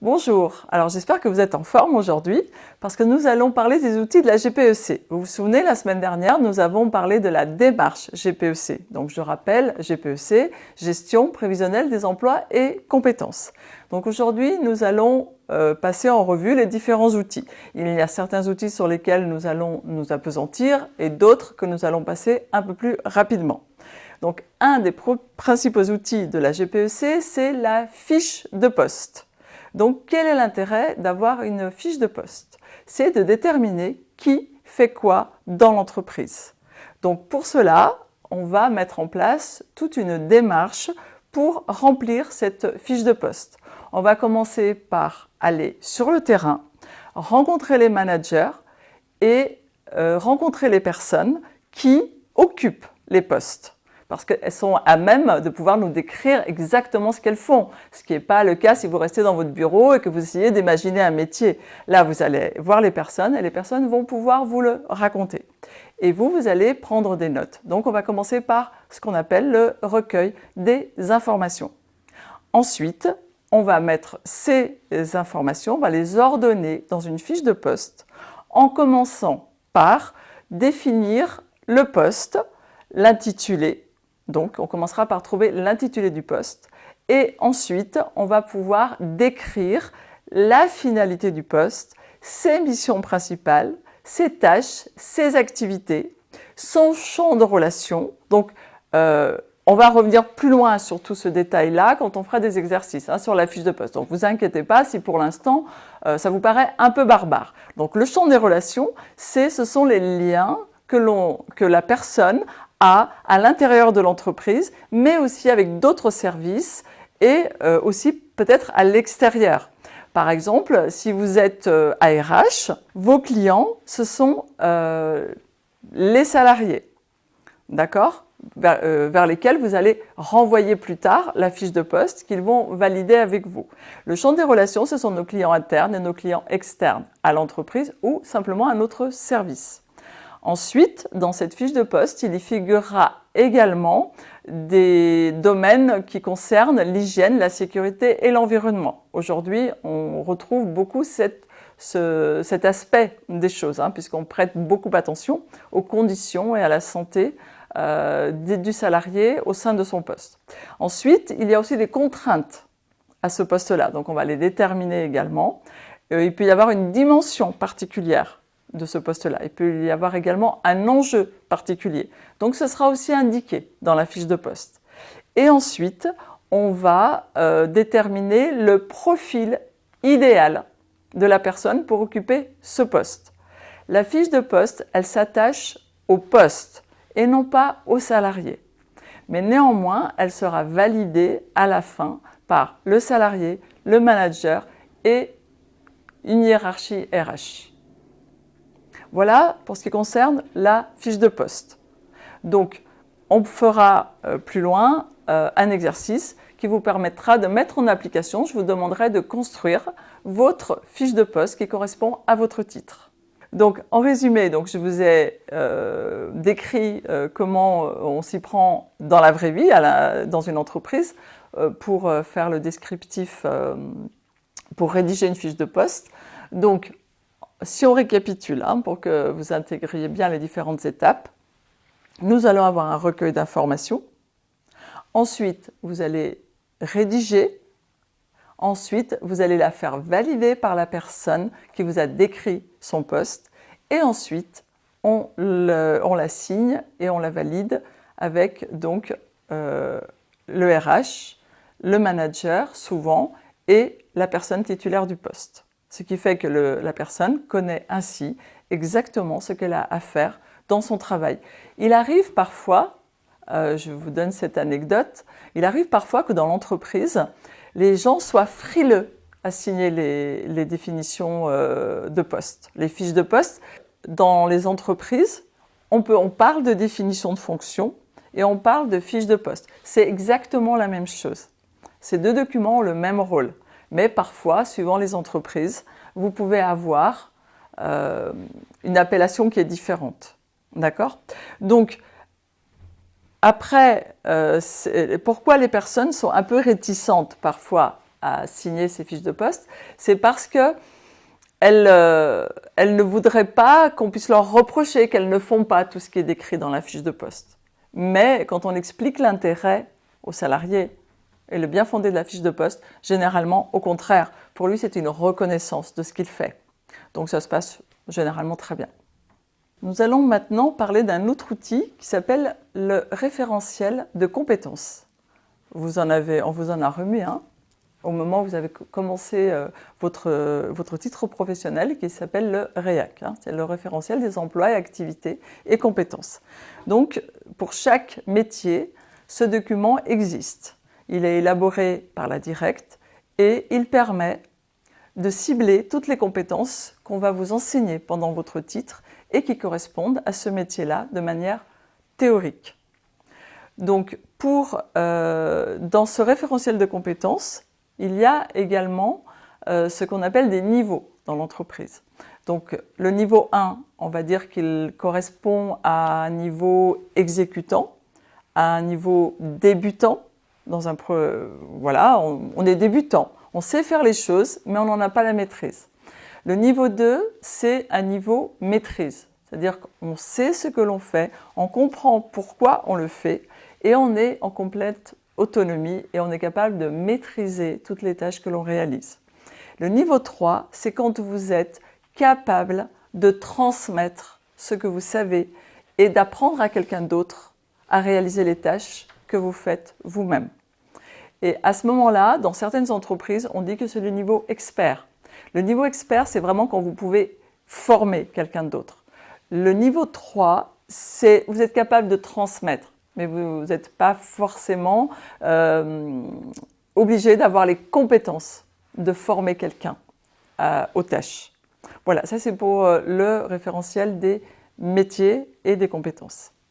Bonjour, alors j'espère que vous êtes en forme aujourd'hui parce que nous allons parler des outils de la GPEC. Vous vous souvenez, la semaine dernière, nous avons parlé de la démarche GPEC. Donc je rappelle, GPEC, gestion prévisionnelle des emplois et compétences. Donc aujourd'hui, nous allons passer en revue les différents outils. Il y a certains outils sur lesquels nous allons nous appesantir et d'autres que nous allons passer un peu plus rapidement. Donc un des principaux outils de la GPEC, c'est la fiche de poste. Donc, quel est l'intérêt d'avoir une fiche de poste? C'est de déterminer qui fait quoi dans l'entreprise. Donc, pour cela, on va mettre en place toute une démarche pour remplir cette fiche de poste. On va commencer par aller sur le terrain, rencontrer les managers et rencontrer les personnes qui occupent les postes, parce qu'elles sont à même de pouvoir nous décrire exactement ce qu'elles font. Ce qui n'est pas le cas si vous restez dans votre bureau et que vous essayez d'imaginer un métier. Là, vous allez voir les personnes et les personnes vont pouvoir vous le raconter. Et vous allez prendre des notes. Donc, on va commencer par ce qu'on appelle le recueil des informations. Ensuite, on va mettre ces informations, on va les ordonner dans une fiche de poste en commençant par définir le poste, l'intitulé. Donc, on commencera par trouver l'intitulé du poste et ensuite, on va pouvoir décrire la finalité du poste, ses missions principales, ses tâches, ses activités, son champ de relation. Donc, on va revenir plus loin sur tout ce détail-là quand on fera des exercices sur la fiche de poste. Donc, vous inquiétez pas si pour l'instant, ça vous paraît un peu barbare. Donc, le champ des relations, ce sont les liens que la personne à l'intérieur de l'entreprise, mais aussi avec d'autres services et aussi peut-être à l'extérieur. Par exemple, si vous êtes ARH, vos clients, ce sont les salariés, d'accord, vers lesquels vous allez renvoyer plus tard la fiche de poste qu'ils vont valider avec vous. Le champ des relations, ce sont nos clients internes et nos clients externes à l'entreprise ou simplement à notre service. Ensuite, dans cette fiche de poste, il y figurera également des domaines qui concernent l'hygiène, la sécurité et l'environnement. Aujourd'hui, on retrouve beaucoup cet aspect des choses, puisqu'on prête beaucoup attention aux conditions et à la santé du salarié au sein de son poste. Ensuite, il y a aussi des contraintes à ce poste-là, donc on va les déterminer également. Il peut y avoir une dimension particulière de ce poste-là. Il peut y avoir également un enjeu particulier. Donc, ce sera aussi indiqué dans la fiche de poste. Et ensuite, on va déterminer le profil idéal de la personne pour occuper ce poste. La fiche de poste, elle s'attache au poste et non pas au salarié. Mais néanmoins, elle sera validée à la fin par le salarié, le manager et une hiérarchie RH. Voilà pour ce qui concerne la fiche de poste. Donc, on fera plus loin un exercice qui vous permettra de mettre en application. Je vous demanderai de construire votre fiche de poste qui correspond à votre titre. Donc, en résumé, je vous ai décrit comment on s'y prend dans la vraie vie, dans une entreprise, pour faire le descriptif, pour rédiger une fiche de poste. Donc, si on récapitule, pour que vous intégriez bien les différentes étapes, nous allons avoir un recueil d'informations. Ensuite, vous allez rédiger. Ensuite, vous allez la faire valider par la personne qui vous a décrit son poste. Et ensuite, on la signe et on la valide avec donc le RH, le manager souvent et la personne titulaire du poste. Ce qui fait que la personne connaît ainsi exactement ce qu'elle a à faire dans son travail. Il arrive parfois, je vous donne cette anecdote, il arrive parfois que dans l'entreprise, les gens soient frileux à signer les définitions de poste, les fiches de poste. Dans les entreprises, on parle de définition de fonction et on parle de fiche de poste. C'est exactement la même chose. Ces deux documents ont le même rôle. Mais parfois, suivant les entreprises, vous pouvez avoir une appellation qui est différente. D'accord ? Donc, après, pourquoi les personnes sont un peu réticentes parfois à signer ces fiches de poste, c'est parce que elles ne voudraient pas qu'on puisse leur reprocher qu'elles ne font pas tout ce qui est décrit dans la fiche de poste. Mais quand on explique l'intérêt aux salariés et le bien fondé de la fiche de poste, généralement, au contraire, pour lui, c'est une reconnaissance de ce qu'il fait. Donc ça se passe généralement très bien. Nous allons maintenant parler d'un autre outil qui s'appelle le référentiel de compétences. On vous en a remis un au moment où vous avez commencé votre titre professionnel qui s'appelle le REAC. C'est le référentiel des emplois, activités et compétences. Donc, pour chaque métier, ce document existe. Il est élaboré par la directe et il permet de cibler toutes les compétences qu'on va vous enseigner pendant votre titre et qui correspondent à ce métier-là de manière théorique. Donc, dans ce référentiel de compétences, il y a également ce qu'on appelle des niveaux dans l'entreprise. Donc, le niveau 1, on va dire qu'il correspond à un niveau exécutant, à un niveau débutant. Voilà, on est débutant, on sait faire les choses, mais on n'en a pas la maîtrise. Le niveau 2, c'est un niveau maîtrise, c'est-à-dire qu'on sait ce que l'on fait, on comprend pourquoi on le fait et on est en complète autonomie et on est capable de maîtriser toutes les tâches que l'on réalise. Le niveau 3, c'est quand vous êtes capable de transmettre ce que vous savez et d'apprendre à quelqu'un d'autre à réaliser les tâches que vous faites vous-même. Et à ce moment-là, dans certaines entreprises, on dit que c'est le niveau expert. Le niveau expert, c'est vraiment quand vous pouvez former quelqu'un d'autre. Le niveau 3, c'est vous êtes capable de transmettre, mais vous n'êtes pas forcément obligé d'avoir les compétences de former quelqu'un aux tâches. Voilà, ça c'est pour le référentiel des métiers et des compétences.